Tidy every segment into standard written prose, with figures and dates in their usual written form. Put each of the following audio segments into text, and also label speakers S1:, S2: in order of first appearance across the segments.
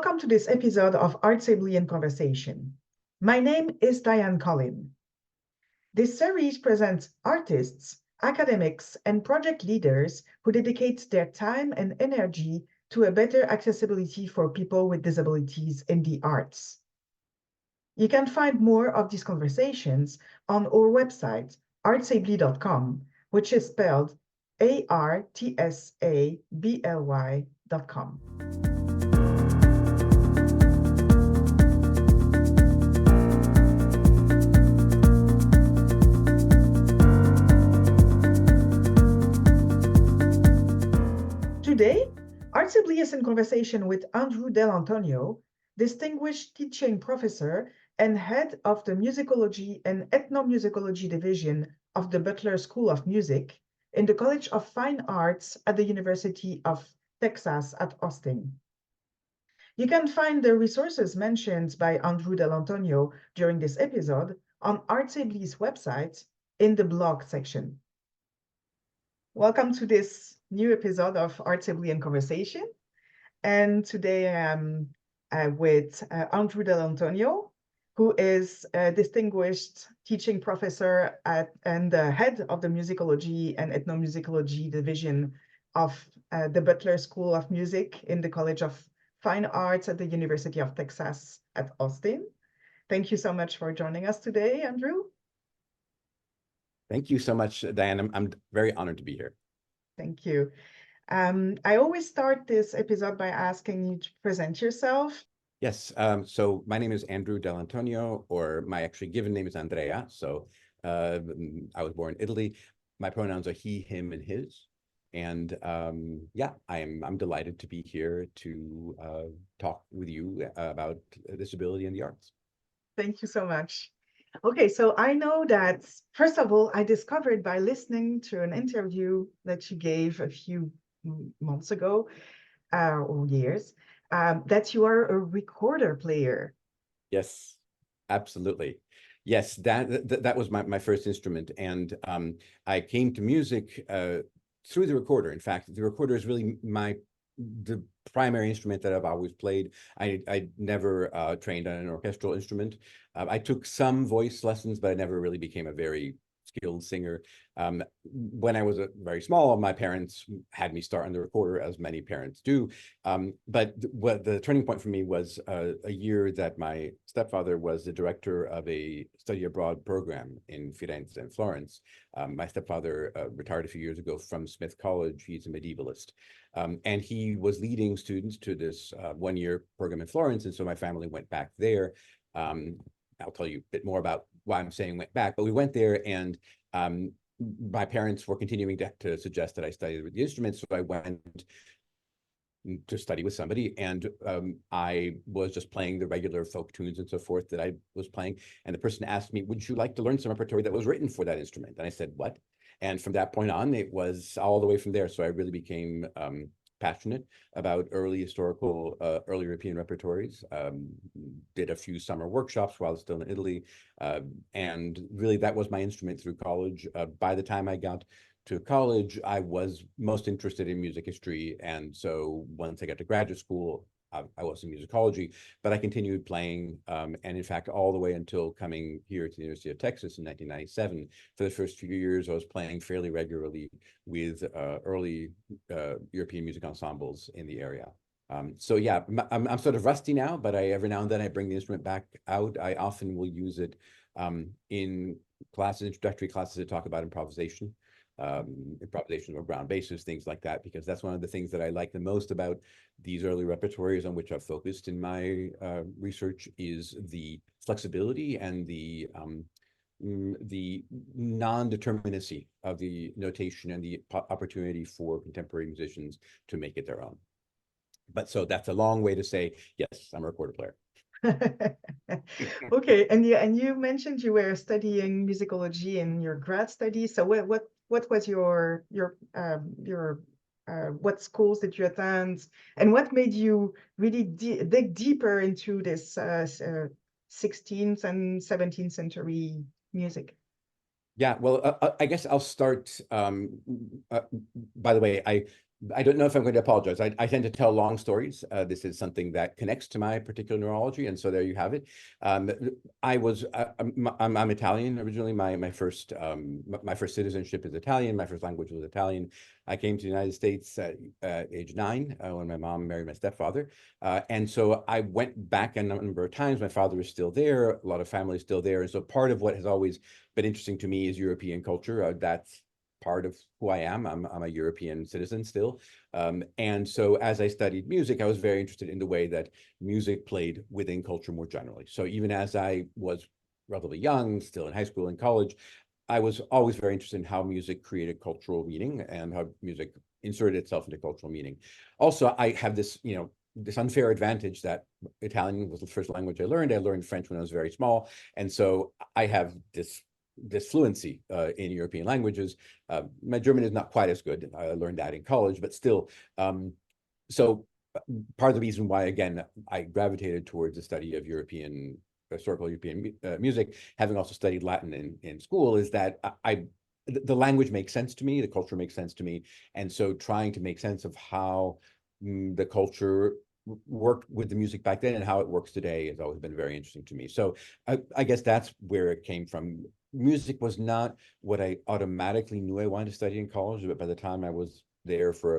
S1: Welcome to this episode of ArtsAbly in Conversation. My name is Diane Collin. This series presents artists, academics, and project leaders who dedicate their time and energy to a better accessibility for people with disabilities in the arts. You can find more of these conversations on our website, artsably.com, which is spelled ArtsAbly.com. Today, ArtsAbly is in conversation with Andrew Dell'Antonio, distinguished teaching professor and head of the Musicology and Ethnomusicology division of the Butler School of Music in the College of Fine Arts at the University of Texas at Austin. You can find the resources mentioned by Andrew Dell'Antonio during this episode on ArtsAbly's website in the blog section. Welcome to this new episode of ArtsAbly in Conversation. And today I'm with Andrew Dell'Antonio, who is a distinguished teaching professor and the head of the Musicology and Ethnomusicology division of the Butler School of Music in the College of Fine Arts at the University of Texas at Austin. Thank you so much for joining us today, Andrew.
S2: Thank you so much, Diane. I'm very honored to be here.
S1: Thank you. I always start this episode by asking you to present yourself.
S2: Yes, so my name is Andrew Dell'Antonio, or my actually given name is Andrea. So I was born in Italy. My pronouns are he, him, and his. And yeah, I'm delighted to be here to talk with you about disability in the arts.
S1: Thank you so much. Okay, so I know that, first of all, I discovered by listening to an interview that you gave a few months ago or years, that you are a recorder player.
S2: Yes, absolutely. Yes, that was my first instrument. And I came to music through the recorder. In fact, the recorder is really the primary instrument that I've always played. I never trained on an orchestral instrument. I took some voice lessons, but I never really became a very skilled singer. When I was very small, my parents had me start on the recorder, as many parents do. But what the turning point for me was a year that my stepfather was the director of a study abroad program in Firenze and Florence. My stepfather retired a few years ago from Smith College. He's a medievalist. And he was leading students to this one-year program in Florence. And so my family went back there. I'll tell you a bit more about why I'm saying went back, but we went there, and my parents were continuing to suggest that I study with the instruments. So I went to study with somebody, and I was just playing the regular folk tunes and so forth that I was playing. And the person asked me, would you like to learn some repertoire that was written for that instrument? And I said, what? And from that point on, it was all the way from there. So I really became passionate about early historical, early European repertoires, did a few summer workshops while I was still in Italy. And really that was my instrument through college. By the time I got to college, I was most interested in music history. And so once I got to graduate school, I was in musicology, but I continued playing, and in fact, all the way until coming here to the University of Texas in 1997. For the first few years, I was playing fairly regularly with early European music ensembles in the area. So yeah, I'm sort of rusty now, but every now and then I bring the instrument back out. I often will use it in classes, introductory classes that talk about improvisation. Improvisation of ground basses, things like that, because that's one of the things that I like the most about these early repertoires on which I've focused in my research is the flexibility and the non-determinacy of the notation and the opportunity for contemporary musicians to make it their own. But so that's a long way to say, yes, I'm a recorder player.
S1: Okay, and you mentioned you were studying musicology in your grad study. So what was what schools did you attend, and what made you really dig deeper into this 16th and 17th century music?
S2: Yeah, well, I guess I'll start. By the way, I don't know if I'm going to apologize. I tend to tell long stories. This is something that connects to my particular neurology, and so there you have it. I'm Italian originally. My first citizenship is Italian. My first language was Italian. I came to the United States at age 9 when my mom married my stepfather, and so I went back a number of times. My father was still there. A lot of family is still there, and so part of what has always been interesting to me is European culture. That's part of who I am. I'm a European citizen still. And so as I studied music, I was very interested in the way that music played within culture more generally. So even as I was relatively young, still in high school and college, I was always very interested in how music created cultural meaning and how music inserted itself into cultural meaning. Also, I have this, this unfair advantage that Italian was the first language I learned. I learned French when I was very small. And so I have this fluency in European languages. My German is not quite as good. I learned that in college, but still. So part of the reason why, again, I gravitated towards the study of historical European music, having also studied Latin in school, is that the language makes sense to me, the culture makes sense to me. And so trying to make sense of how the culture worked with the music back then and how it works today has always been very interesting to me. So I guess that's where it came from. Music was not what I automatically knew I wanted to study in college, but by the time I was there for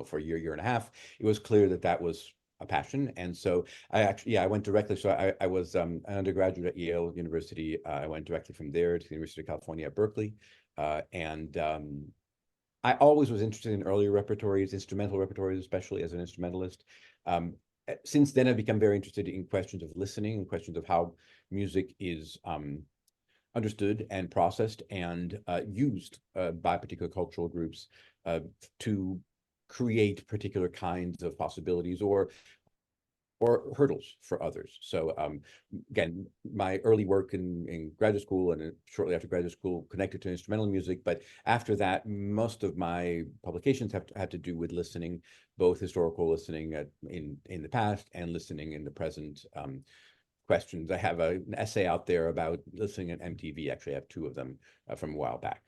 S2: for a year and a half, it was clear that that was a passion. And so I went directly. So I was an undergraduate at Yale University. I went directly from there to the University of California at Berkeley. I always was interested in earlier repertories, instrumental repertories, especially as an instrumentalist. Since then, I've become very interested in questions of listening and questions of how music is understood and processed and used by particular cultural groups to create particular kinds of possibilities or hurdles for others. So again, my early work in graduate school and shortly after graduate school connected to instrumental music, but after that, most of my publications have to do with listening, both historical listening in the past and listening in the present. Questions. I have an essay out there about listening at MTV. Actually, I have 2 of them from a while back.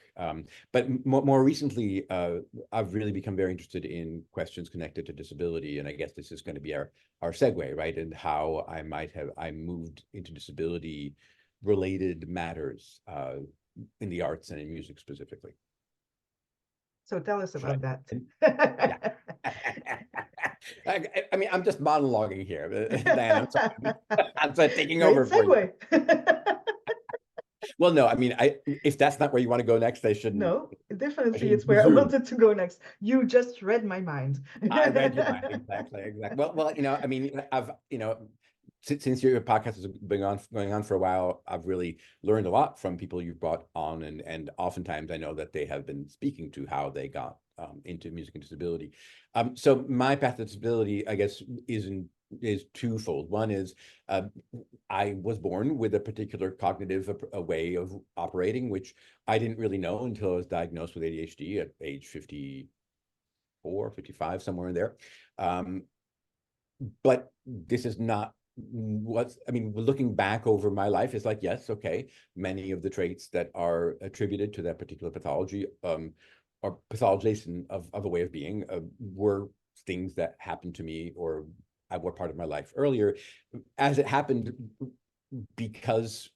S2: But more recently, I've really become very interested in questions connected to disability. And I guess this is going to be our segue, right? And how I moved into disability related matters in the arts and in music specifically.
S1: So tell us about that.
S2: Yeah. I mean, I'm just monologuing here, Diane. I'm sorry. I'm taking over for you. Well, no, I mean, if that's not where you want to go next, I shouldn't.
S1: No, definitely it's where I wanted to go next. You just read my mind.
S2: I read your mind, exactly. Well, I mean, I've, since your podcast has been going on for a while, I've really learned a lot from people you've brought on, and oftentimes I know that they have been speaking to how they got into music and disability. So my path to disability, I guess, is twofold. One is I was born with a particular cognitive way of operating, which I didn't really know until I was diagnosed with ADHD at age 54, 55, somewhere in there. But this is not looking back over my life, it's like, yes, okay, many of the traits that are attributed to that particular pathology or pathologization of a way of being were things that happened to me or were part of my life earlier. As it happened, because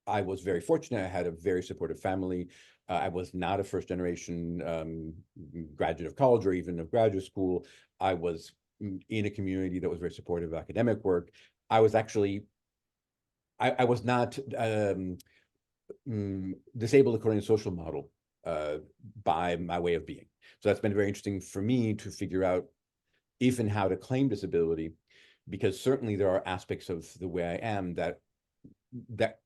S2: I was very fortunate, I had a very supportive family. I was not a first generation graduate of college or even of graduate school. I was in a community that was very supportive of academic work. I was actually, I was not disabled according to social model by my way of being. So that's been very interesting for me to figure out if and how to claim disability, because certainly there are aspects of the way I am that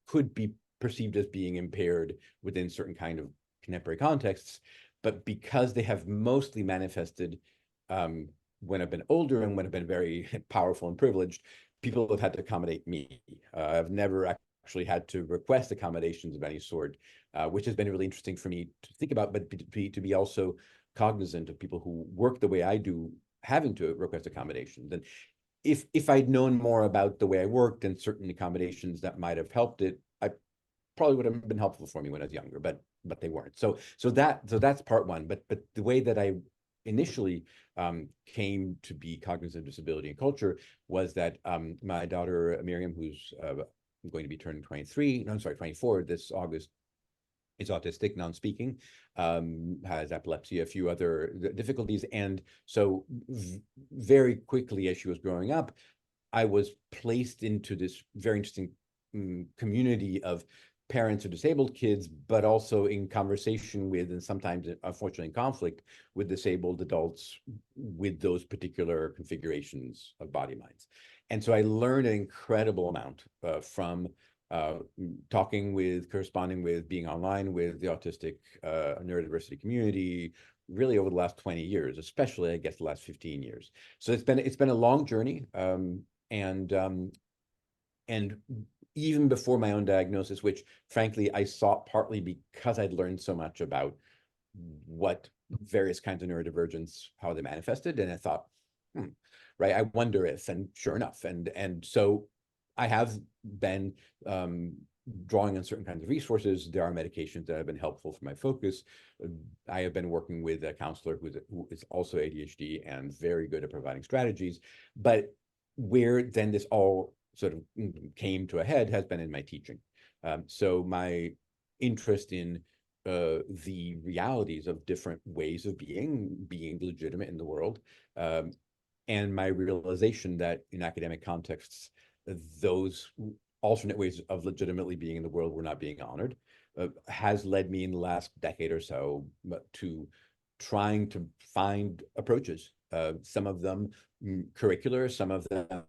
S2: could be perceived as being impaired within certain kind of contemporary contexts, but because they have mostly manifested when I've been older and when I've been very powerful and privileged, people have had to accommodate me. I've never actually had to request accommodations of any sort, which has been really interesting for me to think about, but to be also cognizant of people who work the way I do, having to request accommodations. And if I'd known more about the way I worked and certain accommodations that might have helped it, I probably would have been helpful for me when I was younger, but they weren't. So that's part one. But the way that I initially came to be Cognizant Disability and Culture was that my daughter Miriam, who's going to be turning 23, no, I'm sorry, 24 this August, is autistic, non-speaking, has epilepsy, a few other difficulties. And so very quickly as she was growing up, I was placed into this very interesting community of parents of disabled kids, but also in conversation with, and sometimes unfortunately in conflict with, disabled adults with those particular configurations of body minds. And so I learned an incredible amount from talking with, corresponding with, being online with the autistic neurodiversity community, really over the last 20 years, especially I guess the last 15 years. So it's been a long journey, and even before my own diagnosis, which frankly I sought partly because I'd learned so much about what various kinds of neurodivergence, how they manifested, and I thought, right, I wonder if, and sure enough, and so I have been drawing on certain kinds of resources. There are medications that have been helpful for my focus. I have been working with a counselor who is also ADHD and very good at providing strategies. But where then this all sort of came to a head has been in my teaching. So my interest in the realities of different ways of being legitimate in the world, and my realization that in academic contexts, those alternate ways of legitimately being in the world were not being honored, has led me in the last decade or so to trying to find approaches, some of them curricular, some of them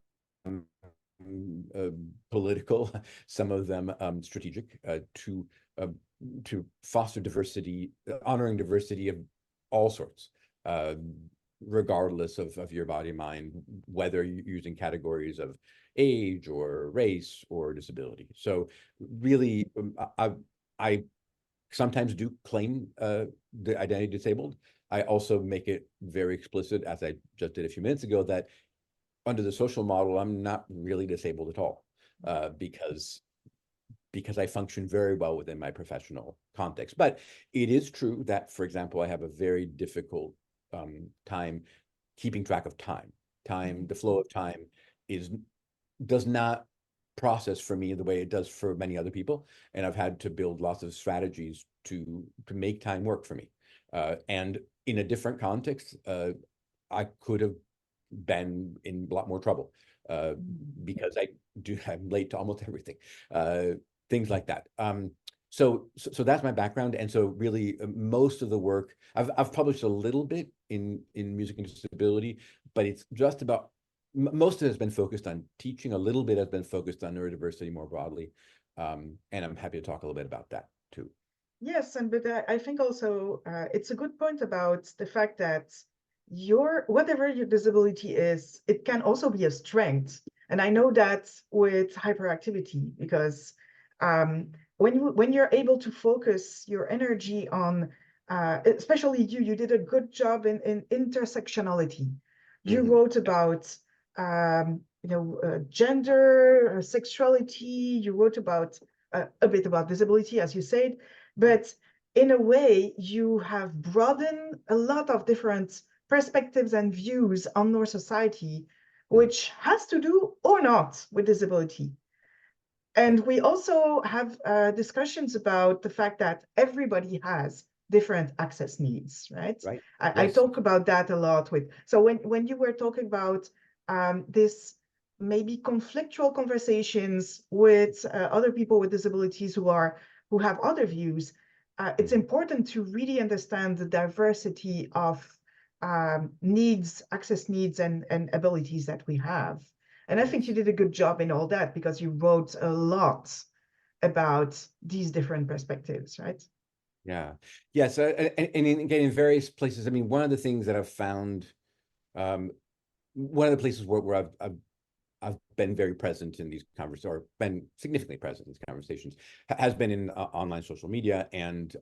S2: political, some of them strategic, to foster diversity, honoring diversity of all sorts, regardless of your body mind, whether you're using categories of age or race or disability. So really, I sometimes do claim the identity disabled. I also make it very explicit, as I just did a few minutes ago, that under the social model, I'm not really disabled at all, because I function very well within my professional context. But it is true that, for example, I have a very difficult time keeping track of time. The flow of time does not process for me the way it does for many other people. And I've had to build lots of strategies to make time work for me. And in a different context, I could have been in a lot more trouble because I'm late to almost everything, things like that. So that's my background, and so really most of the work I've published a little bit in music and disability, but it's just about most of it has been focused on teaching. A little bit has been focused on neurodiversity more broadly, and I'm happy to talk a little bit about that too.
S1: Yes, but I think also it's a good point about the fact that whatever your disability is, it can also be a strength. And I know that with hyperactivity, because when you're able to focus your energy on, especially you did a good job in intersectionality. You wrote about gender, sexuality. You wrote about a bit about disability, as you said, but in a way, you have broadened a lot of different perspectives and views on our society, which has to do or not with disability. And we also have discussions about the fact that everybody has different access needs, right?
S2: Right.
S1: I
S2: Yes.
S1: talk about that a lot with. So when you were talking about this maybe conflictual conversations with other people with disabilities who have other views, it's important to really understand the diversity of needs, access needs, and abilities that we have. And I think you did a good job in all that because you wrote a lot about these different perspectives, right?
S2: Yeah. Yes. And again, in various places, I mean, one of the things that I've found, one of the places where I've been very present in these conversations, or been significantly present in these conversations, has been in online social media, and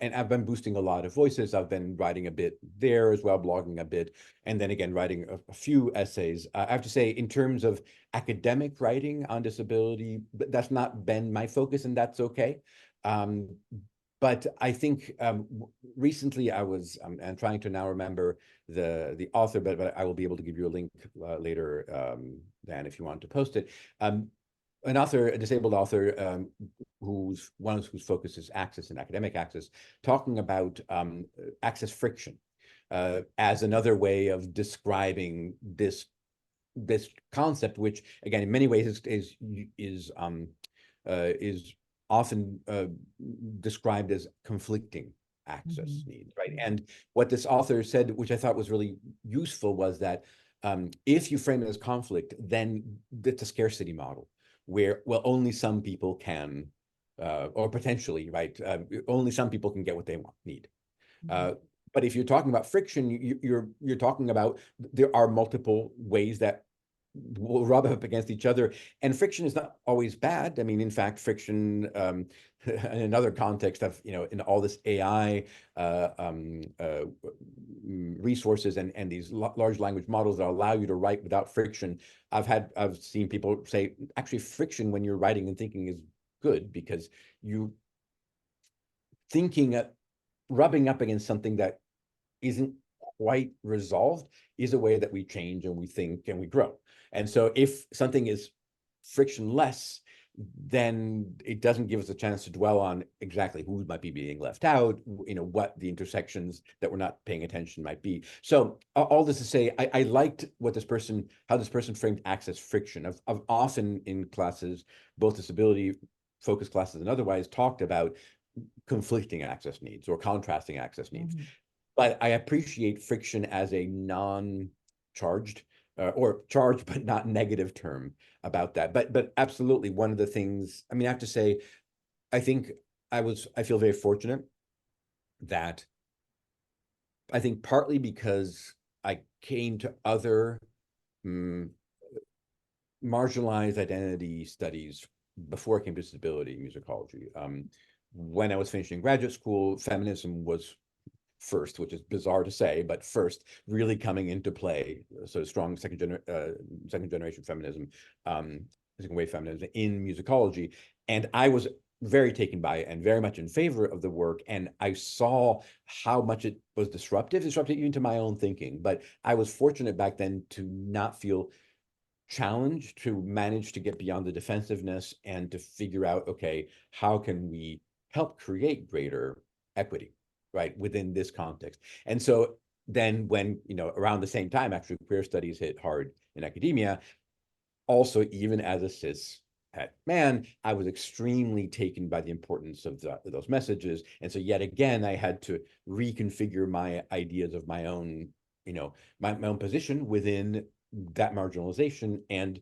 S2: I've been boosting a lot of voices. I've been writing a bit there as well, blogging a bit, and then again writing a few essays. I have to say, in terms of academic writing on disability, that's not been my focus, and that's okay. but I think recently I was, I'm trying to now remember the author, but I will be able to give you a link later, Dan, if you want to post it. An author, a disabled author, whose focus is access and academic access, talking about access friction as another way of describing this concept, which again in many ways is often described as conflicting access needs, right? And what this author said, which I thought was really useful, was that if you frame it as conflict, then it's a scarcity model where, well, only some people can, or potentially, right? Only some people can get what they need. But if you're talking about friction, you're talking about there are multiple ways that will rub up against each other, and friction is not always bad. I mean, in fact, friction in another context of, in all this AI resources and these large language models that allow you to write without friction. I've seen people say actually friction when you're writing and thinking is good, because you thinking rubbing up against something that isn't quite resolved is a way that we change and we think and we grow. And so if something is frictionless, then it doesn't give us a chance to dwell on exactly who might be being left out, what the intersections that we're not paying attention might be. So all this to say, I liked how this person framed access friction. I've often in classes, both disability focused classes and otherwise, talked about conflicting access needs or contrasting access needs. But I appreciate friction as a non-charged or charged but not negative term about that. But absolutely, one of the things, I mean, I have to say, I think I feel very fortunate that I think partly because I came to other marginalized identity studies before I came to disability musicology. When I was finishing graduate school, feminism was first, which is bizarre to say, but first really coming into play. So strong second generation feminism, second wave feminism in musicology. And I was very taken by it and very much in favor of the work. And I saw how much it was disruptive even to my own thinking. But I was fortunate back then to not feel challenged, to manage to get beyond the defensiveness and to figure out, okay, how can we help create greater equity, right, within this context? And so then when, around the same time, actually, queer studies hit hard in academia, also, even as a cis het man, I was extremely taken by the importance of those messages. And so yet again, I had to reconfigure my ideas of my own, my own position within that marginalization and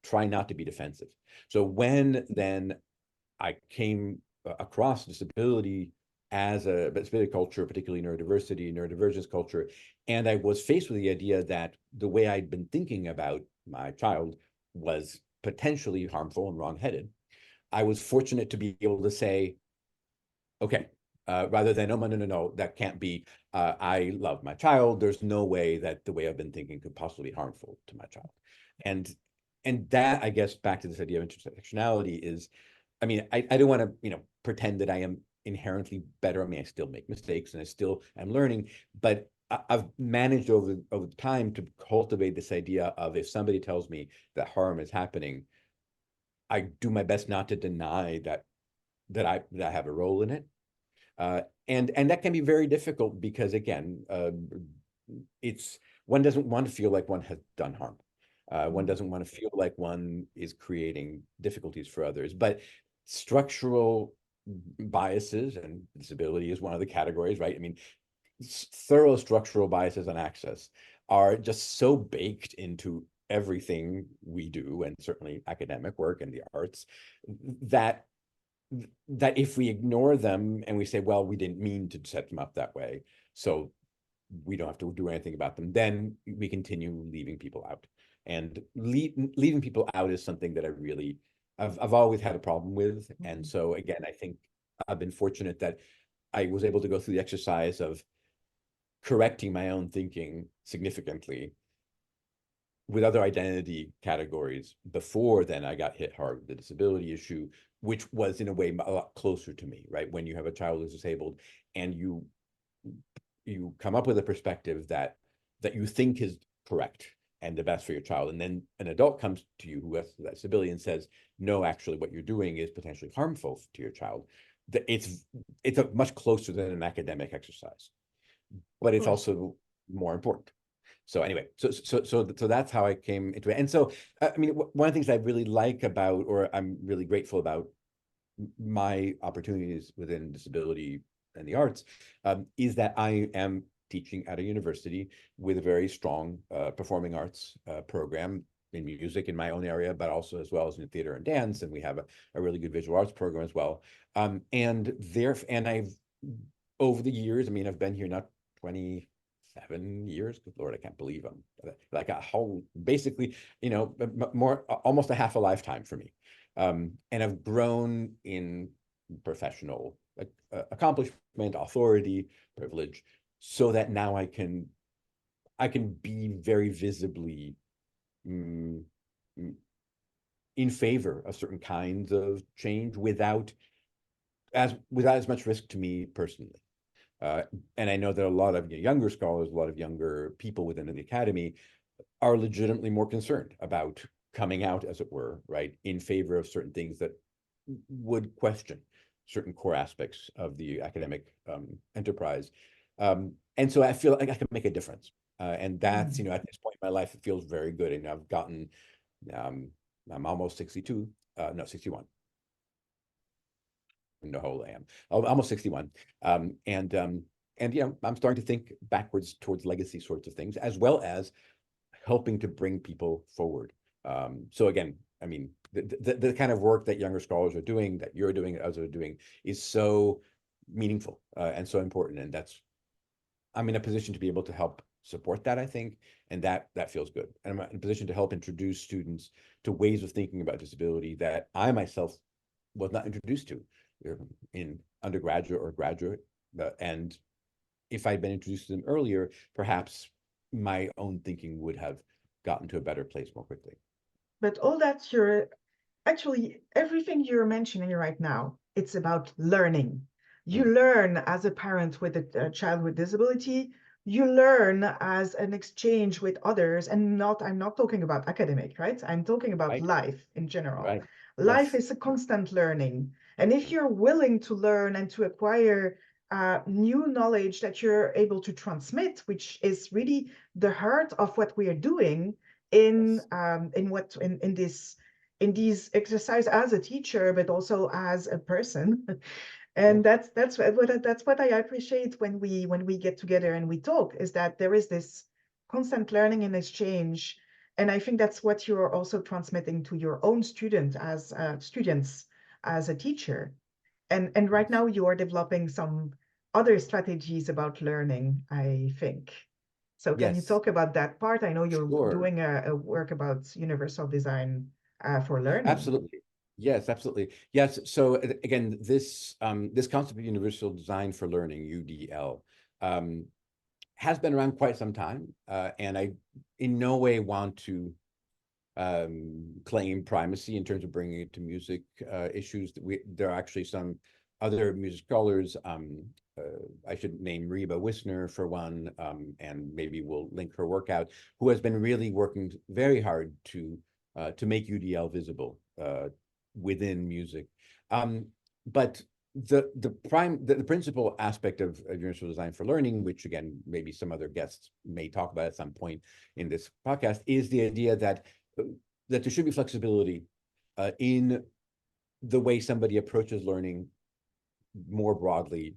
S2: try not to be defensive. So when then I came across disability as a disability culture, particularly neurodiversity, neurodivergence culture, and I was faced with the idea that the way I'd been thinking about my child was potentially harmful and wrongheaded, I was fortunate to be able to say, okay, rather than, oh, no, that can't be. I love my child. There's no way that the way I've been thinking could possibly be harmful to my child. And that, I guess, back to this idea of intersectionality is, I mean, I don't want to, pretend that I am inherently better. I mean, I still make mistakes and I still am learning, but I've managed over time to cultivate this idea of, if somebody tells me that harm is happening, I do my best not to deny that I have a role in it. And that can be very difficult because, again, one doesn't want to feel like one has done harm. One doesn't want to feel like one is creating difficulties for others. But structural biases, and disability is one of the categories, right? I mean, thorough structural biases on access are just so baked into everything we do, and certainly academic work and the arts, that if we ignore them and we say, well, we didn't mean to set them up that way, so we don't have to do anything about them, then we continue leaving people out. And leaving people out is something that I've always had a problem with. And so again, I think I've been fortunate that I was able to go through the exercise of correcting my own thinking significantly with other identity categories before then I got hit hard with the disability issue, which was in a way a lot closer to me, right? When you have a child who's disabled and you come up with a perspective that you think is correct and the best for your child, and then an adult comes to you who has that disability and says, no, actually what you're doing is potentially harmful to your child, it's a much closer than an academic exercise, but it's also more important. So anyway, so that's how I came into it. And so, I mean, one of the things I really like about, or I'm really grateful about my opportunities within disability and the arts, is that I am teaching at a university with a very strong performing arts program in music in my own area, but also as well as in theater and dance. And we have a really good visual arts program as well. And I've, over the years, I mean, I've been here now 27 years. Good Lord, I can't believe I'm like a whole, basically, you know, more, almost a half a lifetime for me. And I've grown in professional accomplishment, authority, privilege, so that now I can be very visibly in favor of certain kinds of change without as much risk to me personally. And I know that a lot of younger scholars, a lot of younger people within the academy are legitimately more concerned about coming out, as it were, right, in favor of certain things that would question certain core aspects of the academic enterprise. And so I feel like I can make a difference. And that's, you know, at this point in my life, it feels very good. And I've gotten, I'm almost 62, no, 61. No, how old I am. Almost 61. And you know, I'm starting to think backwards towards legacy sorts of things, as well as helping to bring people forward. So again, I mean, the kind of work that younger scholars are doing, that you're doing, others are doing, is so meaningful and so important. And that's, I'm in a position to be able to help support that, I think, and that feels good. And I'm in a position to help introduce students to ways of thinking about disability that I myself was not introduced to in undergraduate or graduate. And if I'd been introduced to them earlier, perhaps my own thinking would have gotten to a better place more quickly.
S1: But all that you're actually, everything you're mentioning right now, it's about learning. You learn as a parent with a child with disability, you learn as an exchange with others, and I'm not talking about academic, right? I'm talking about life in general.
S2: Right.
S1: Life
S2: Yes.
S1: is a constant learning. And if you're willing to learn and to acquire new knowledge that you're able to transmit, which is really the heart of what we are doing in these exercise as a teacher, but also as a person. And that's what I appreciate when we get together and we talk, is that there is this constant learning and exchange. And I think that's what you're also transmitting to your own students as a teacher. And right now you are developing some other strategies about learning, I think. So can you
S2: Yes.
S1: talk about that part? I know you're
S2: Sure.
S1: doing a work about universal design for learning.
S2: Absolutely. Yes, absolutely. Yes. So again, this this concept of universal design for learning, UDL, has been around quite some time, and I in no way want to claim primacy in terms of bringing it to music issues. There are actually some other music scholars. I should name Reba Wisner for one, and maybe we'll link her work out, who has been really working very hard to make UDL visible within music. But the principal aspect of universal design for learning, which again maybe some other guests may talk about at some point in this podcast, is the idea that there should be flexibility in the way somebody approaches learning more broadly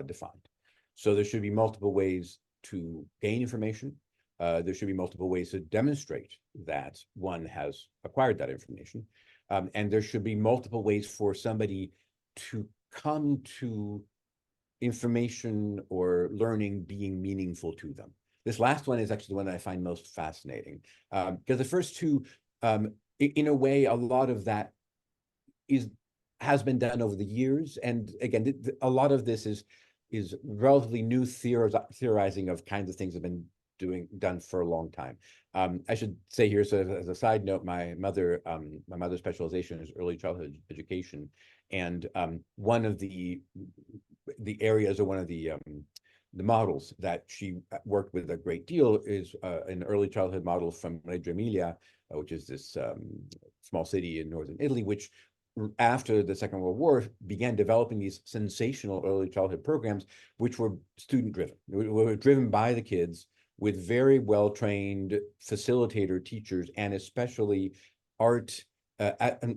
S2: defined. So there should be multiple ways to gain information. There should be multiple ways to demonstrate that one has acquired that information. And there should be multiple ways for somebody to come to information or learning being meaningful to them. This last one is actually the one that I find most fascinating, because the first two, in a way, a lot of that has been done over the years. And again, a lot of this is relatively new theorizing of kinds of things that have been done for a long time. I should say here, so as a side note, my mother's specialization is early childhood education, and one of the areas, or one of the models that she worked with a great deal is an early childhood model from Reggio Emilia, which is this small city in northern Italy, which after the Second World War began developing these sensational early childhood programs, which were student driven, were driven by the kids, with very well-trained facilitator teachers, and especially art,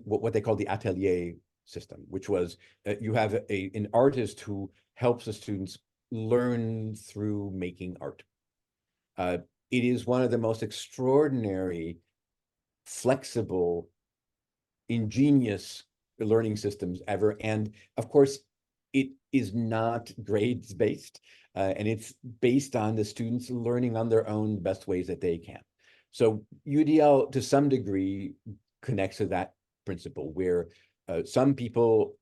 S2: what they call the atelier system, which was you have an artist who helps the students learn through making art. It is one of the most extraordinary, flexible, ingenious learning systems ever. And of course, it is not grades based, and it's based on the students learning on their own the best ways that they can. So UDL, to some degree, connects to that principle, where some people,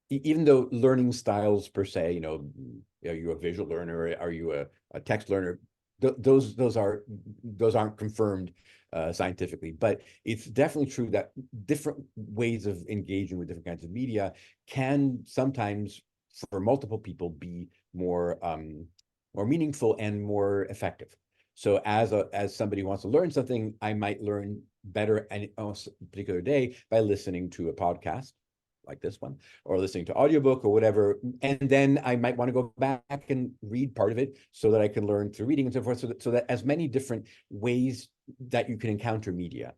S2: even though learning styles per se, are you a visual learner? Are you a text learner? Those aren't confirmed scientifically, but it's definitely true that different ways of engaging with different kinds of media can sometimes, for multiple people, be more meaningful and more effective. So as somebody who wants to learn something, I might learn better on a particular day by listening to a podcast like this one, or listening to audiobook or whatever. And then I might want to go back and read part of it so that I can learn through reading and so forth. So that as many different ways that you can encounter media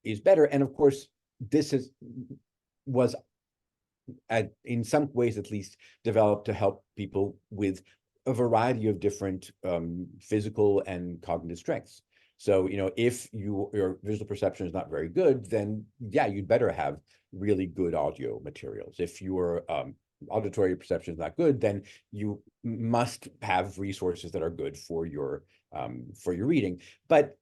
S2: is better. And of course, this was in some ways at least developed to help people with a variety of different physical and cognitive strengths. So, if your visual perception is not very good, then yeah, you'd better have really good audio materials. If your auditory perception is not good, then you must have resources that are good for your reading. But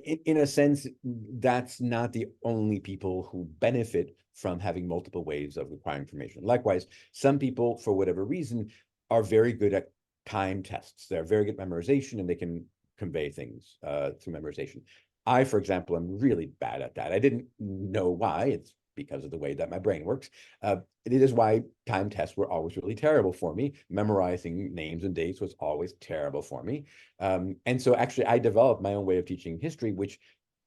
S2: in a sense, that's not the only people who benefit from having multiple ways of acquiring information. Likewise, some people, for whatever reason, are very good at time tests. They're very good at memorization, and they can convey things through memorization. I, for example, am really bad at that. I didn't know why. It's because of the way that my brain works. It is why time tests were always really terrible for me. Memorizing names and dates was always terrible for me. And so actually, I developed my own way of teaching history, which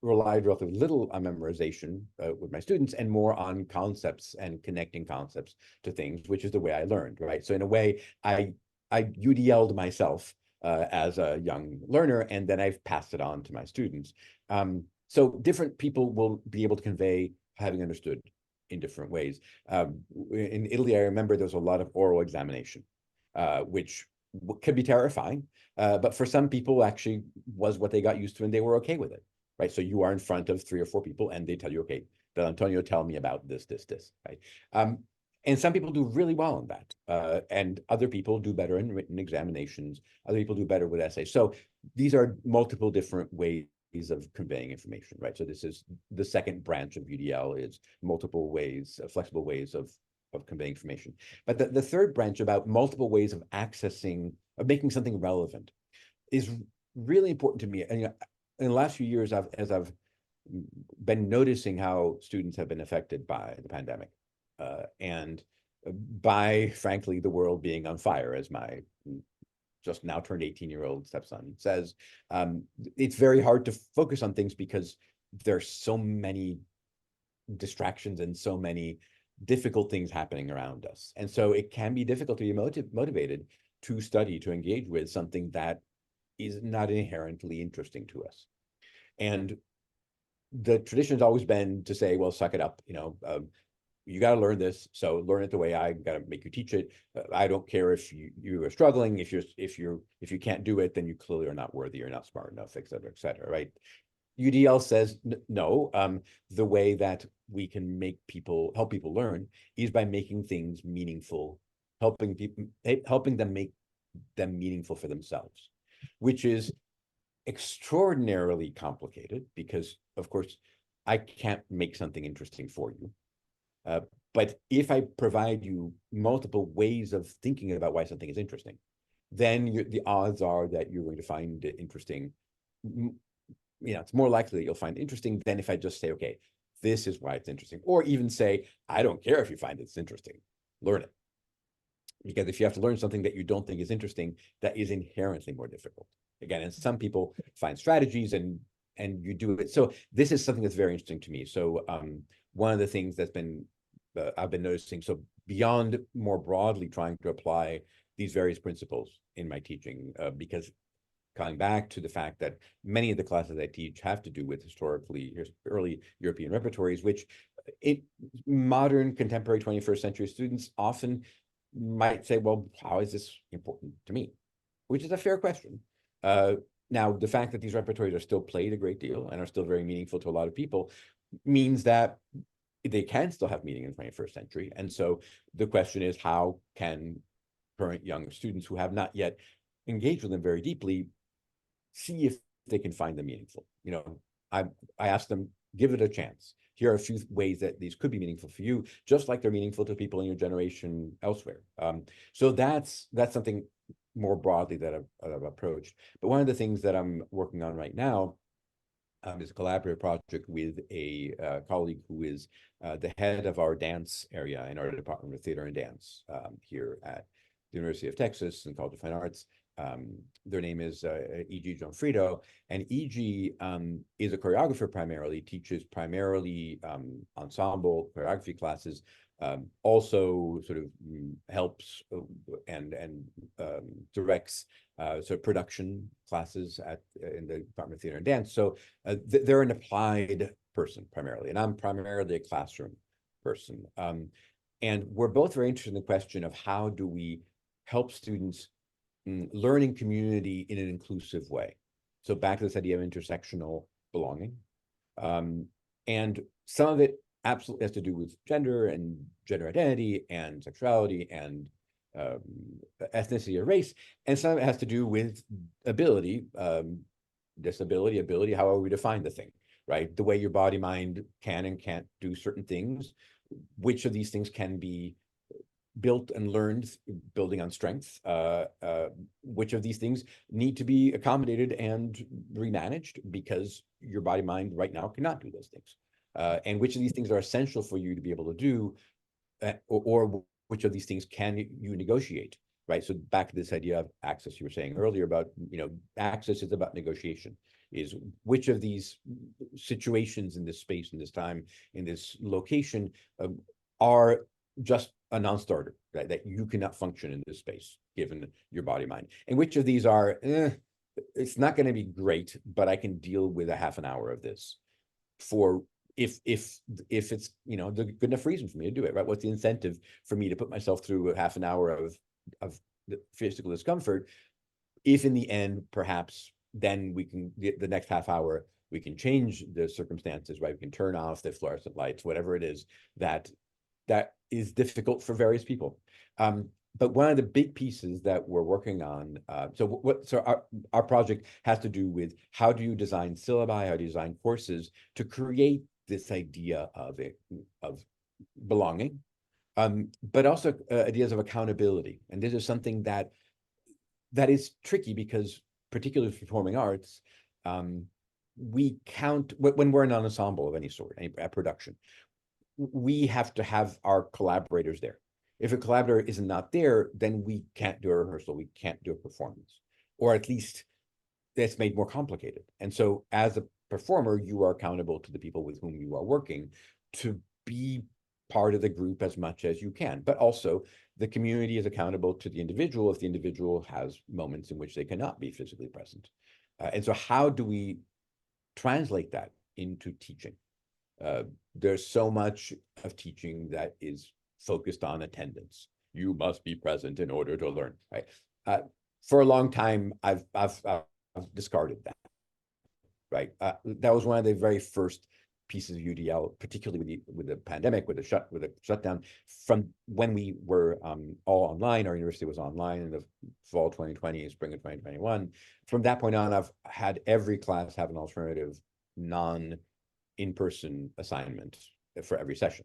S2: relied relatively little on memorization with my students, and more on concepts and connecting concepts to things, which is the way I learned, right? So in a way, I UDL'd myself as a young learner, and then I've passed it on to my students. So different people will be able to convey having understood in different ways. In Italy, I remember there was a lot of oral examination, which could be terrifying, but for some people actually was what they got used to, and they were okay with it, right? So you are in front of 3 or 4 people, and they tell you, okay, Dell'Antonio, tell me about this, right? And some people do really well in that, and other people do better in written examinations. Other people do better with essays. So these are multiple different ways of conveying information, right? So this is the second branch of UDL, is multiple ways, flexible ways of conveying information. But the third branch, about multiple ways of of making something relevant, is really important to me. And in the last few years, as I've been noticing how students have been affected by the pandemic, and by, frankly, the world being on fire, as my just now turned 18-year-old stepson says, it's very hard to focus on things because there's so many distractions and so many difficult things happening around us. And so it can be difficult to be motivated to study, to engage with something that is not inherently interesting to us. And the tradition has always been to say, well, suck it up, you got to learn this, so learn it the way I got to make you teach it. I don't care if you are struggling. If you can't do it, then you clearly are not worthy, you're not smart enough, et cetera, right? UDL says no. The way that we can help people learn is by making things meaningful, helping them make them meaningful for themselves, which is extraordinarily complicated because, of course, I can't make something interesting for you. But if I provide you multiple ways of thinking about why something is interesting, then the odds are that you're going to find it interesting it's more likely that you'll find interesting than if I just say, okay, this is why it's interesting, or even say, I don't care if you find it's interesting, learn it. Because if you have to learn something that you don't think is interesting, that is inherently more difficult. Again, and some people find strategies and you do it. So this is something that's very interesting to me. So one of the things that's been I've been noticing, so beyond more broadly trying to apply these various principles in my teaching, because coming back to the fact that many of the classes I teach have to do with historically early European repertories, which modern contemporary 21st century students often might say, well, how is this important to me? Which is a fair question. Now, the fact that these repertories are still played a great deal and are still very meaningful to a lot of people means that they can still have meaning in the 21st century. And so the question is, how can current young students who have not yet engaged with them very deeply see if they can find them meaningful? I ask them, give it a chance. Here are a few ways that these could be meaningful for you, just like they're meaningful to people in your generation elsewhere. So that's something more broadly that I've approached. But one of the things that I'm working on right now is a collaborative project with a colleague who is the head of our dance area in our Department of Theater and Dance here at the University of Texas and College of Fine Arts. Their name is E.G. Gianfrido, and E.G. Is a choreographer primarily, teaches primarily ensemble choreography classes, also sort of helps and directs sort of production classes in the Department of Theater and Dance. So they're an applied person primarily, and I'm primarily a classroom person. And we're both very interested in the question of how do we help students learning community in an inclusive way. So back to this idea of intersectional belonging. And some of it absolutely has to do with gender and gender identity and sexuality and ethnicity or race. And some of it has to do with ability, disability, ability, however we define the thing, right? The way your body, mind can and can't do certain things, which of these things can be built and learned building on strength, which of these things need to be accommodated and remanaged because your body mind right now cannot do those things, and which of these things are essential for you to be able to do, or which of these things can you negotiate, right? So back to this idea of access you were saying earlier about, access is about negotiation, is which of these situations in this space, in this time, in this location are just a non-starter, right? That you cannot function in this space given your body mind, and which of these are it's not going to be great, but I can deal with a half an hour of this for if it's the good enough reason for me to do it, right? What's the incentive for me to put myself through a half an hour of physical discomfort if in the end perhaps then we can get the next half hour, we can change the circumstances, right? We can turn off the fluorescent lights, whatever it is that is difficult for various people. But one of the big pieces that we're working on, so our project has to do with how do you design syllabi, how do you design courses to create this idea of belonging, but also ideas of accountability. And this is something that is tricky because particularly for performing arts, we count when we're in an ensemble of any sort, a production, we have to have our collaborators there. If a collaborator is not there, then we can't do a rehearsal, we can't do a performance, or at least that's made more complicated. And so as a performer, you are accountable to the people with whom you are working to be part of the group as much as you can, but also the community is accountable to the individual if the individual has moments in which they cannot be physically present. And so how do we translate that into teaching? There's so much of teaching that is focused on attendance. You must be present in order to learn, right? For a long time, I've discarded that, right? That was one of the very first pieces of UDL, particularly with the pandemic, with the shutdown. From when we were all online, our university was online in the fall 2020, spring of 2021. From that point on, I've had every class have an alternative in-person assignment for every session,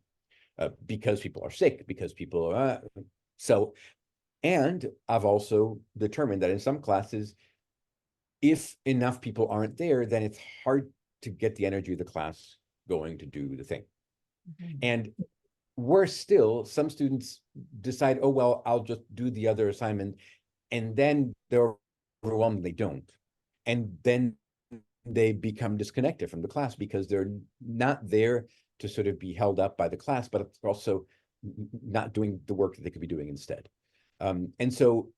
S2: because people are sick, because people are and I've also determined that in some classes if enough people aren't there, then it's hard to get the energy of the class going to do the thing. And worse still, some students decide, oh, well, I'll just do the other assignment, and then they're overwhelmed, they don't. And then they become disconnected from the class because they're not there to sort of be held up by the class, but also not doing the work that they could be doing instead. And so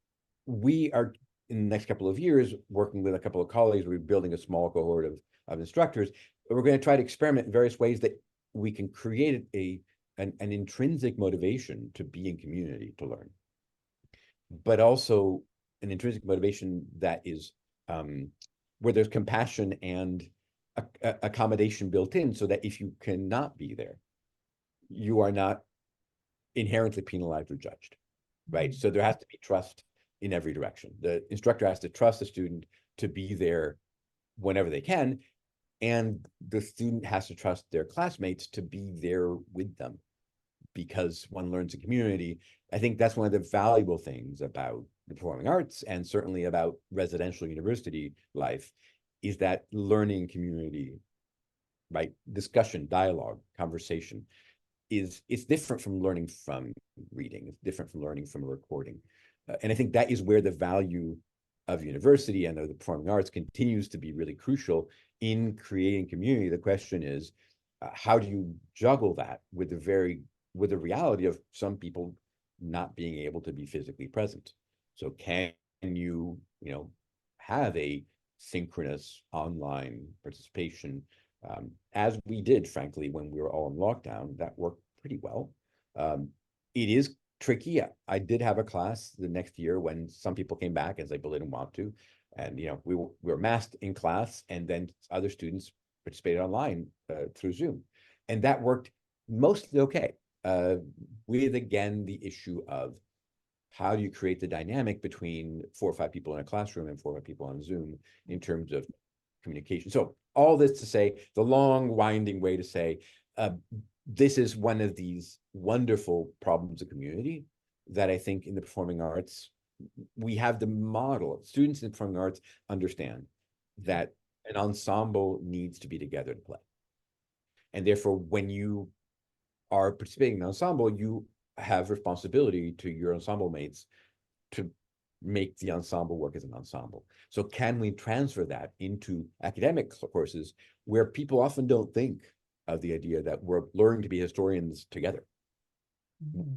S2: we are, in the next couple of years, working with a couple of colleagues, we're building a small cohort of instructors. We're going to try to experiment in various ways that we can create an intrinsic motivation to be in community, to learn, but also an intrinsic motivation that is where there's compassion and accommodation built in, so that if you cannot be there, you are not inherently penalized or judged, right? So there has to be trust in every direction. The instructor has to trust the student to be there whenever they can, and the student has to trust their classmates to be there with them, because one learns in community. I think that's one of the valuable things about the performing arts, and certainly about residential university life, is that learning community, right? Discussion, dialogue, conversation it's different from learning from reading. It's different from learning from a recording. And I think that is where the value of university and of the performing arts continues to be really crucial in creating community. The question is, how do you juggle that with the reality of some people not being able to be physically present? So can you, have a synchronous online participation, as we did, frankly, when we were all in lockdown? That worked pretty well. It is tricky. I did have a class the next year when some people came back and people didn't want to, and we were masked in class, and then other students participated online through Zoom, and that worked mostly okay. With, again, the issue of how do you create the dynamic between 4 or 5 people in a classroom and 4 or 5 people on Zoom in terms of communication. So all this to say, the long winding way to say, this is one of these wonderful problems of community that I think in the performing arts, we have the model. Students in performing arts understand that an ensemble needs to be together to play. And therefore, when you are participating in an ensemble, you have responsibility to your ensemble mates to make the ensemble work as an ensemble. So can we transfer that into academic courses where people often don't think of the idea that we're learning to be historians together,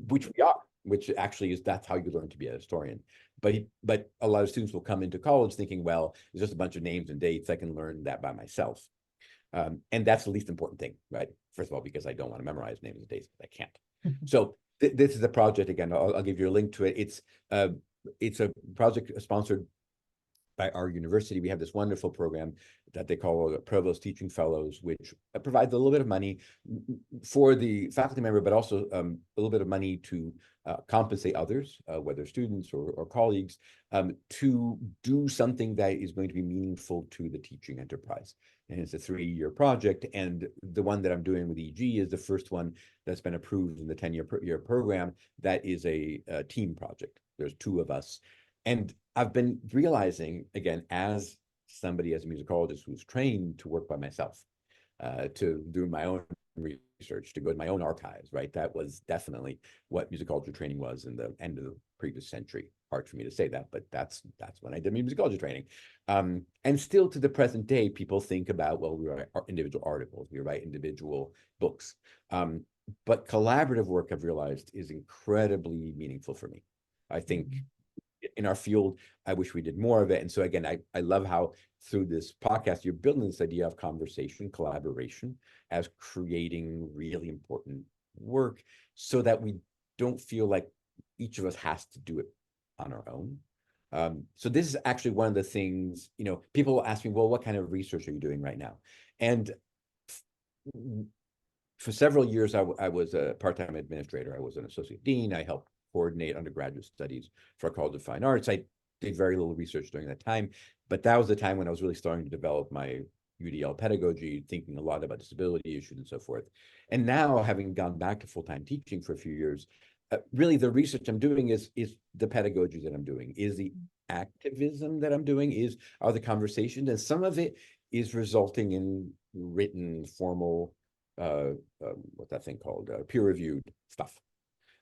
S2: which we are, which actually is, that's how you learn to be a historian. But a lot of students will come into college thinking, well, it's just a bunch of names and dates, I can learn that by myself. And that's the least important thing, right? First of all, because I don't want to memorize names and dates, but I can't. So this is a project, again, I'll give you a link to it. It's a project sponsored by our university. We have this wonderful program that they call Provost Teaching Fellows, which provides a little bit of money for the faculty member, but also a little bit of money to compensate others, whether students or colleagues, to do something that is going to be meaningful to the teaching enterprise. And it's a 3-year project. And the one that I'm doing with EG is the first one that's been approved in the 10-year program. That is a team project. There's 2 of us. And I've been realizing, again, as somebody, as a musicologist who's trained to work by myself, to do my own research, to go to my own archives, right? That was definitely what musicology training was in the end of the previous century. Hard for me to say that, but that's when I did my musicology training. And still to the present day, people think about, well, we write individual articles, we write individual books. But collaborative work, I've realized, is incredibly meaningful for me. I think in our field, I wish we did more of it. And so again, I love how through this podcast, you're building this idea of conversation, collaboration, as creating really important work, so that we don't feel like each of us has to do it on our own. So this is actually one of the things, people ask me, well, what kind of research are you doing right now? And for several years, I was a part-time administrator. I was an associate dean. I helped coordinate undergraduate studies for our College of Fine Arts. I did very little research during that time, but that was the time when I was really starting to develop my UDL pedagogy, thinking a lot about disability issues and so forth. And now, having gone back to full-time teaching for a few years, really the research I'm doing is the pedagogy that I'm doing, is the activism that I'm doing, are the conversations, and some of it is resulting in written, formal, what's that thing called, peer-reviewed stuff,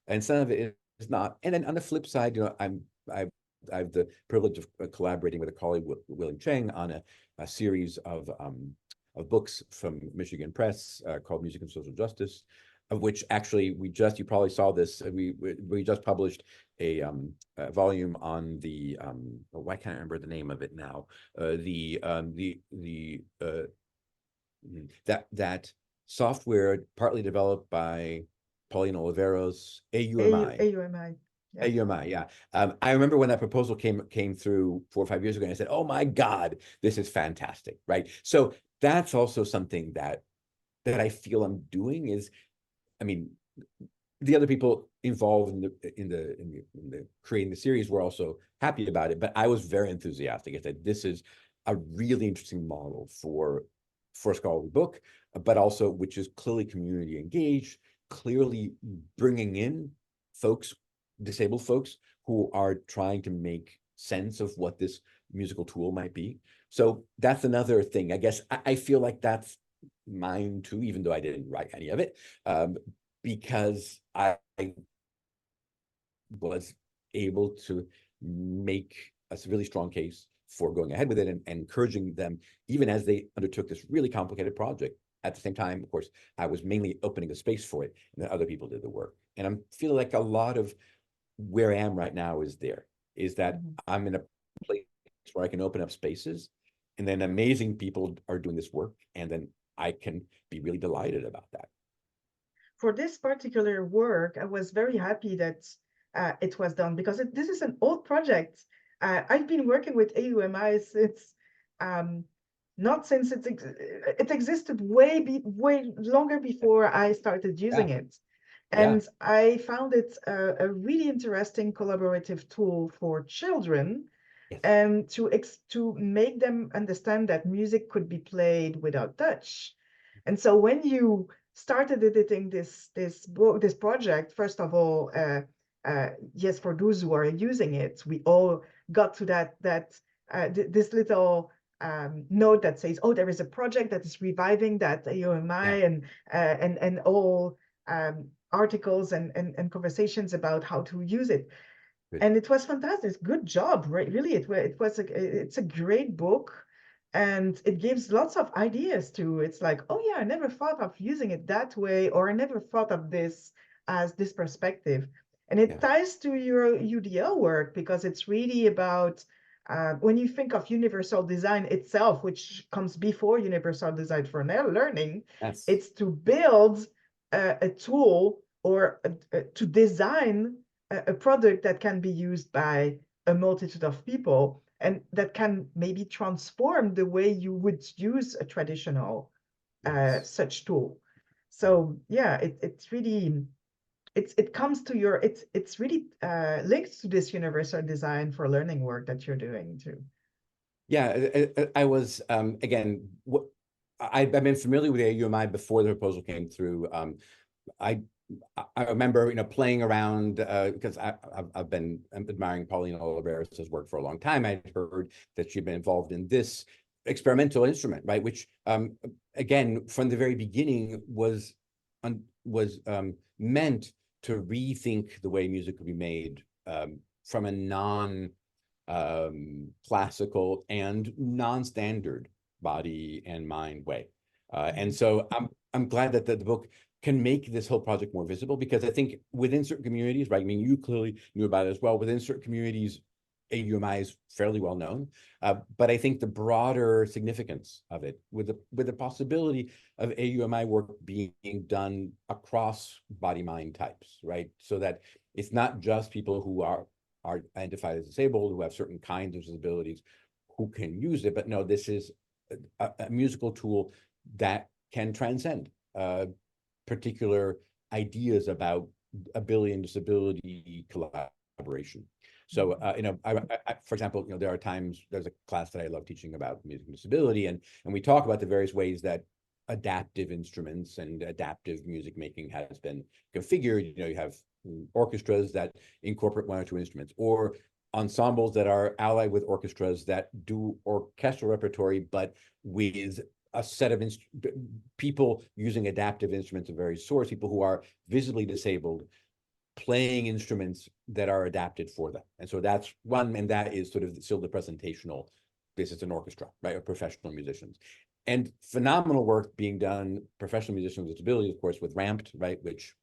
S2: and some of it is not. And then on the flip side, I have the privilege of collaborating with a colleague, William Cheng, on a series of books from Michigan Press called Music and Social Justice, of which actually you probably saw this, we just published a volume on the why can't I remember the name of it now, that software partly developed by Pauline Oliveros, AUMI.
S1: AUMI. Yeah.
S2: AUMI, yeah. I remember when that proposal came through 4 or 5 years ago, and I said, "Oh my God, this is fantastic!" Right. So that's also something that I feel I'm doing is, I mean, the other people involved in the creating the series were also happy about it, but I was very enthusiastic. I said, "This is a really interesting model for a scholarly book, but also which is clearly community engaged, clearly bringing in folks, disabled folks, who are trying to make sense of what this musical tool might be." So that's another thing. I guess I feel like that's mine too, even though I didn't write any of it, because I was able to make a really strong case for going ahead with it, and encouraging them, even as they undertook this really complicated project. At the same time, of course, I was mainly opening a space for it, and then other people did the work. And I'm feeling like a lot of where I am right now is that I'm in a place where I can open up spaces, and then amazing people are doing this work, and then I can be really delighted about that.
S1: For this particular work, I was very happy that it was done, because this is an old project. I've been working with AUMI since, not since it existed way longer before I started using it. And I found it a really interesting collaborative tool for children, and to make them understand that music could be played without touch. And so when you started editing this project, first of all, yes, for those who are using it, we all got to this little note that says, "Oh, there is a project that is reviving that AUMI," and all articles and conversations about how to use it.
S2: Good.
S1: And it was fantastic. Good job, right? Really, it's a great book, and it gives lots of ideas too. It's like, oh yeah, I never thought of using it that way, or I never thought of this as this perspective. And it ties to your UDL work, because it's really about when you think of universal design itself, which comes before universal design for learning, it's to build a tool, or to design a product that can be used by a multitude of people, and that can maybe transform the way you would use a traditional such tool. So yeah, it's really, it comes to your, it's really linked to this universal design for learning work that you're doing too.
S2: Yeah, I was, again, I've been familiar with AUMI before the proposal came through. I remember, playing around, because I've been admiring Pauline Oliveros' work for a long time. I'd heard that she'd been involved in this experimental instrument, right? Which, again, from the very beginning was meant to rethink the way music could be made, from a classical and non-standard body and mind way. And so I'm glad that the book can make this whole project more visible, because I think within certain communities, right? I mean, you clearly knew about it as well. Within certain communities, AUMI is fairly well known, but I think the broader significance of it, with the possibility of AUMI work being done across body-mind types, right? So that it's not just people who are identified as disabled, who have certain kinds of disabilities, who can use it, but no, this is a musical tool that can transcend particular ideas about ability and disability collaboration. So, for example, there are times, there's a class that I love teaching about music and disability, and we talk about the various ways that adaptive instruments and adaptive music making has been configured. You have orchestras that incorporate one or two instruments, or ensembles that are allied with orchestras that do orchestral repertory, but with a set of people using adaptive instruments of various sorts, people who are visibly disabled, playing instruments that are adapted for them. And so that's one, and that is sort of still the presentational. This is an orchestra, right, of professional musicians. And phenomenal work being done, professional musicians with disabilities, of course, with Ramped, right, which,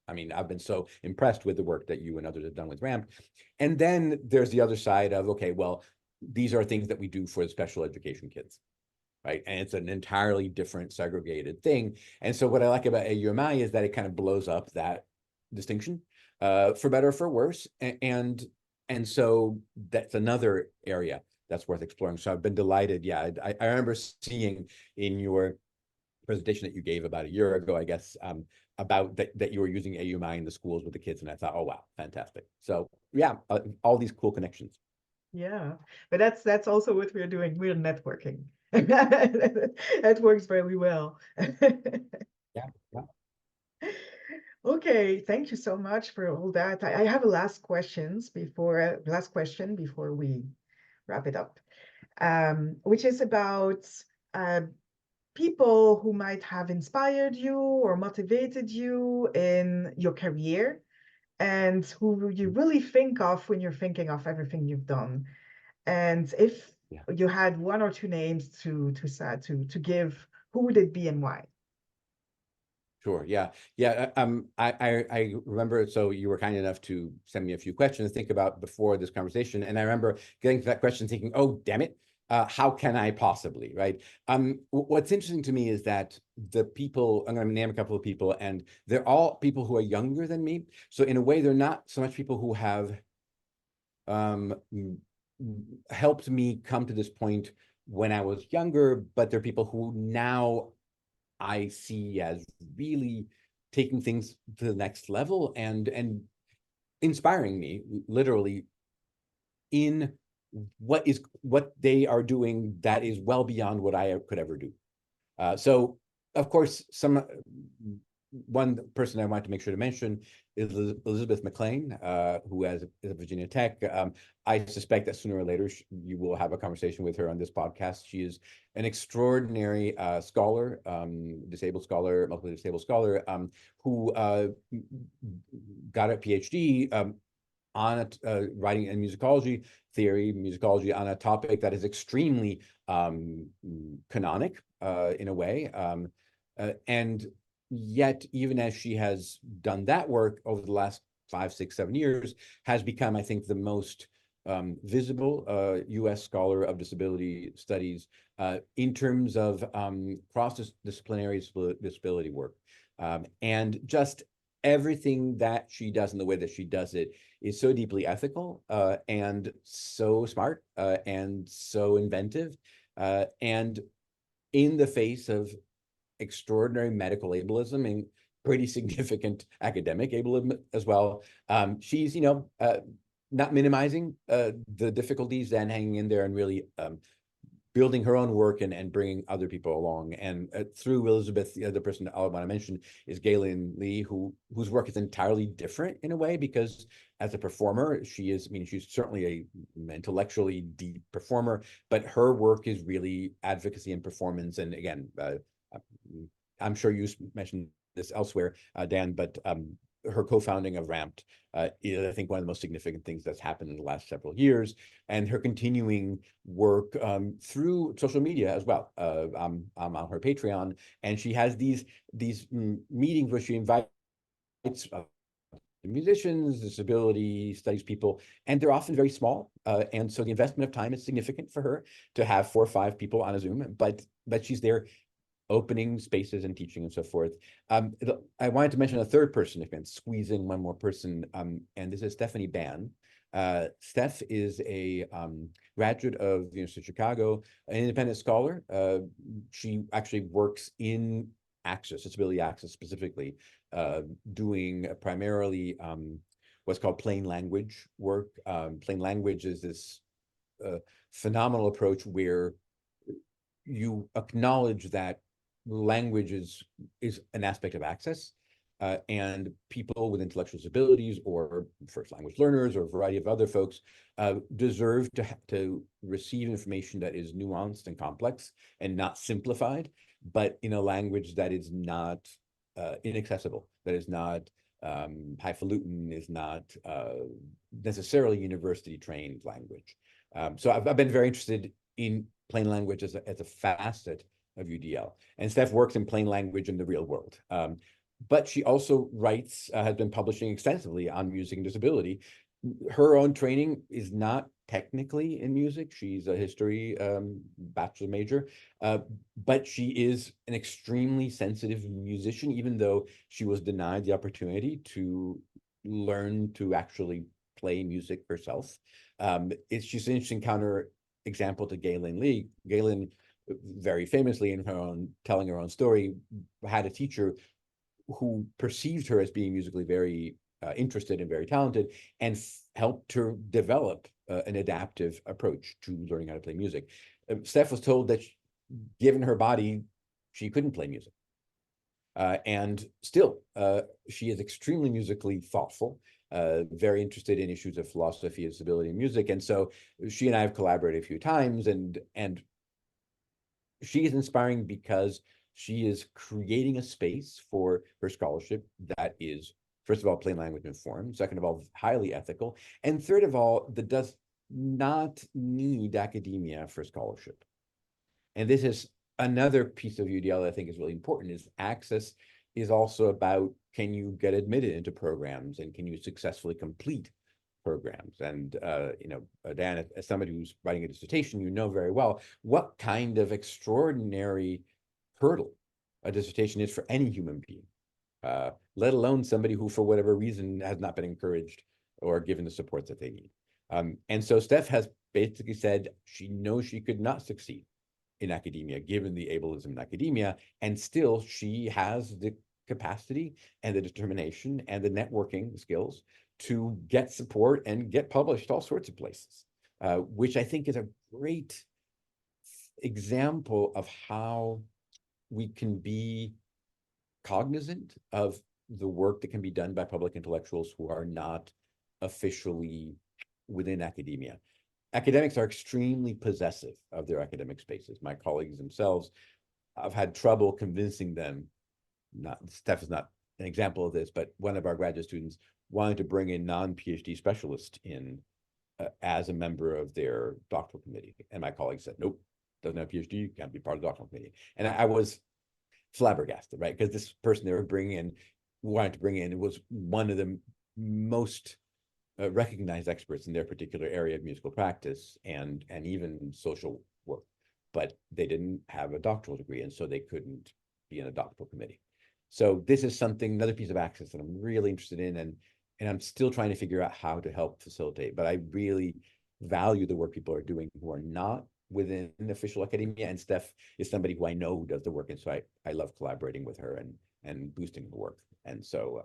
S2: I mean, I've been so impressed with the work that you and others have done with Ramped. And then there's the other side of, okay, well, these are things that we do for the special education kids, right? And it's an entirely different segregated thing. And so what I like about AUMI is that it kind of blows up that distinction, for better or for worse. And so that's another area that's worth exploring. So I've been delighted. Yeah, I remember seeing in your presentation that you gave about a year ago, I guess, about that you were using AUMI in the schools with the kids. And I thought, oh, wow, fantastic. So yeah, all these cool connections.
S1: Yeah, but that's also what we're doing. We're networking. That works very well.
S2: Yeah, yeah.
S1: Okay, thank you so much for all that. I have a last question before we wrap it up, which is about uh, people who might have inspired you or motivated you in your career, and who you really think of when you're thinking of everything you've done. And if
S2: Yeah.
S1: you had one or two names to give, who would it be and why?
S2: Sure. Yeah. Yeah. I remember. So you were kind enough to send me a few questions to think about before this conversation, and I remember getting to that question, thinking, "Oh, damn it, how can I possibly?" Right. What's interesting to me is that the people, I'm going to name a couple of people, and they're all people who are younger than me. So in a way, they're not so much people who have um, helped me come to this point when I was younger, but they're people who now I see as really taking things to the next level and inspiring me literally in what they are doing that is well beyond what I could ever do. So of course, one person I want to make sure to mention is Elizabeth McLean, who is at Virginia Tech. I suspect that sooner or later you will have a conversation with her on this podcast. She is an extraordinary scholar, disabled scholar, multiple disabled scholar, who got a PhD on writing in musicology theory, musicology on a topic that is extremely canonic in a way. And yet, even as she has done that work over the last 5, 6, 7 years, has become, I think, the most visible U.S. scholar of disability studies in terms of cross-disciplinary disability work. And just everything that she does and the way that she does it is so deeply ethical and so smart and so inventive, and in the face of extraordinary medical ableism and pretty significant academic ableism as well. She's, not minimizing the difficulties, then hanging in there and really building her own work and bringing other people along. And through Elizabeth, the other person I want to mention is Galen Lee, whose work is entirely different in a way, because as a performer, she's certainly an intellectually deep performer, but her work is really advocacy and performance. And again, I'm sure you mentioned this elsewhere, Dan, but her co-founding of Ramped is, I think, one of the most significant things that's happened in the last several years, and her continuing work through social media as well. I'm on her Patreon, and she has these meetings where she invites musicians, disability studies people, and they're often very small. And so the investment of time is significant for her to have 4 or 5 people on a Zoom, but she's there opening spaces and teaching and so forth. I wanted to mention a third person, if I can squeeze in one more person, and this is Stephanie Ban. Steph is a graduate of the University of Chicago, an independent scholar. She actually works in access, disability access specifically, doing primarily what's called plain language work. Plain language is this phenomenal approach where you acknowledge that language is an aspect of access. And people with intellectual disabilities or first language learners or a variety of other folks deserve to receive information that is nuanced and complex and not simplified, but in a language that is not inaccessible, that is not highfalutin, is not necessarily university trained language. So I've been very interested in plain language as a facet of UDL. And Steph works in plain language in the real world. But she also writes, has been publishing extensively on music and disability. Her own training is not technically in music. She's a history bachelor major, but she is an extremely sensitive musician, even though she was denied the opportunity to learn to actually play music herself. She's an interesting counter example to Galen Lee. Galen, very famously in her own, telling her own story, had a teacher who perceived her as being musically very interested and very talented, and helped her develop an adaptive approach to learning how to play music. Steph was told that given her body, she couldn't play music. And still, she is extremely musically thoughtful, very interested in issues of philosophy, disability, and music. And so she and I have collaborated a few times, and she is inspiring because she is creating a space for her scholarship that is, first of all, plain language informed, second of all, highly ethical, and third of all, that does not need academia for scholarship. And this is another piece of UDL that I think is really important, is access is also about, can you get admitted into programs and can you successfully complete programs? And, Dan, as somebody who's writing a dissertation, you know very well what kind of extraordinary hurdle a dissertation is for any human being, let alone somebody who, for whatever reason, has not been encouraged or given the support that they need. And so Steph has basically said she knows she could not succeed in academia, given the ableism in academia, and still she has the capacity and the determination and the networking skills to get support and get published all sorts of places, which I think is a great example of how we can be cognizant of the work that can be done by public intellectuals who are not officially within academia. Academics are extremely possessive of their academic spaces. My colleagues themselves, I've had trouble convincing them, Steph is not an example of this, but one of our graduate students wanted to bring a non-PhD specialist in as a member of their doctoral committee. And my colleague said, nope, doesn't have a PhD, can't be part of the doctoral committee. And I was flabbergasted, right? Because this person they were wanted to bring in was one of the most recognized experts in their particular area of musical practice and even social work, but they didn't have a doctoral degree, and so they couldn't be in a doctoral committee. So this is another piece of access that I'm really interested in, and I'm still trying to figure out how to help facilitate. But I really value the work people are doing who are not within official academia, and Steph is somebody who I know who does the work, and so I love collaborating with her and boosting the work. And so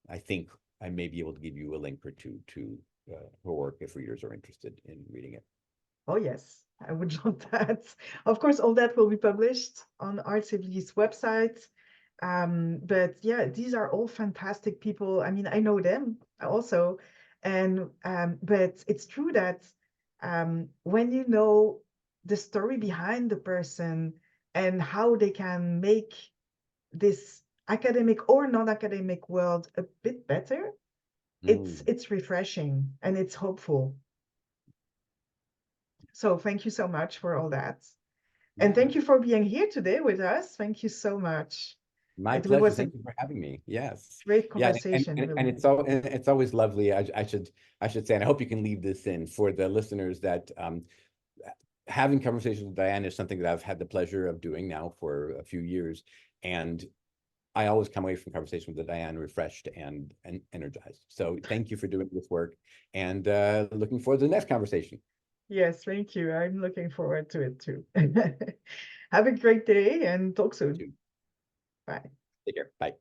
S2: I think I may be able to give you a link or two to her work if readers are interested in reading it.
S1: Oh, yes, I would love that. Of course, all that will be published on ArtsAbly's website. But yeah, these are all fantastic people. I mean, I know them also. And but it's true that when you know the story behind the person and how they can make this academic or non-academic world a bit better, it's refreshing and it's hopeful. So thank you so much for all that. And thank you for being here today with us. Thank you so much.
S2: My
S1: It
S2: pleasure.
S1: was a
S2: Thank you for having me. Yes.
S1: great
S2: Yeah,
S1: conversation,
S2: and
S1: really.
S2: it's always lovely. I should say, and I hope you can leave this in for the listeners, that having conversations with Diane is something that I've had the pleasure of doing now for a few years, and I always come away from conversation with Diane refreshed and energized. So thank you for doing this work, and looking forward to the next conversation.
S1: Yes, thank you. I'm looking forward to it too. Have a great day and talk soon.
S2: You too.
S1: Bye.
S2: Take care. Bye.